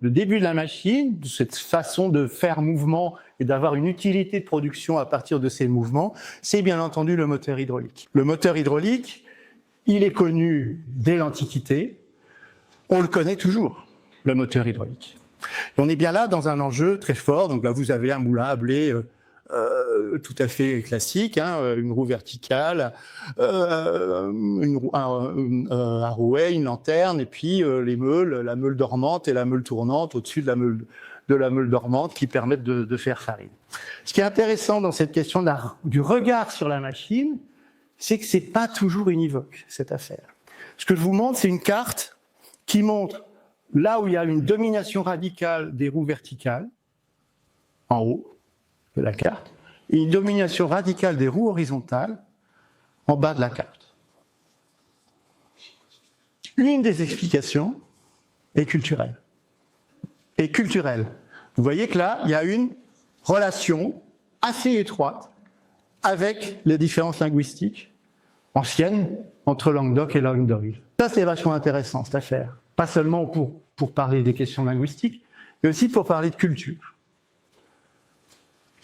le début de la machine, de cette façon de faire mouvement et d'avoir une utilité de production à partir de ces mouvements, c'est bien entendu le moteur hydraulique. Le moteur hydraulique, il est connu dès l'Antiquité, on le connaît toujours, le moteur hydraulique. Et on est bien là dans un enjeu très fort, donc là vous avez un moulin à blé tout à fait classique, hein, une roue verticale, un rouet, une lanterne, et puis les meules, la meule dormante et la meule tournante au-dessus de la meule dormante qui permettent de faire farine. Ce qui est intéressant dans cette question du regard sur la machine, c'est que c'est pas toujours univoque, cette affaire. Ce que je vous montre, c'est une carte qui montre là où il y a une domination radicale des roues verticales, en haut de la carte, et une domination radicale des roues horizontales en bas de la carte. Une des explications est culturelle. Vous voyez que là, il y a une relation assez étroite avec les différences linguistiques anciennes entre Languedoc et Languedoc. Ça, c'est vachement intéressant, cette affaire. Pas seulement pour parler des questions linguistiques, mais aussi pour parler de culture.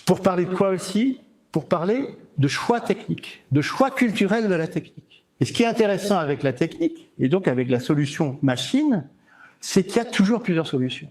Pour parler de quoi aussi? Pour parler de choix techniques, de choix culturels de la technique. Et ce qui est intéressant avec la technique, et donc avec la solution machine, c'est qu'il y a toujours plusieurs solutions.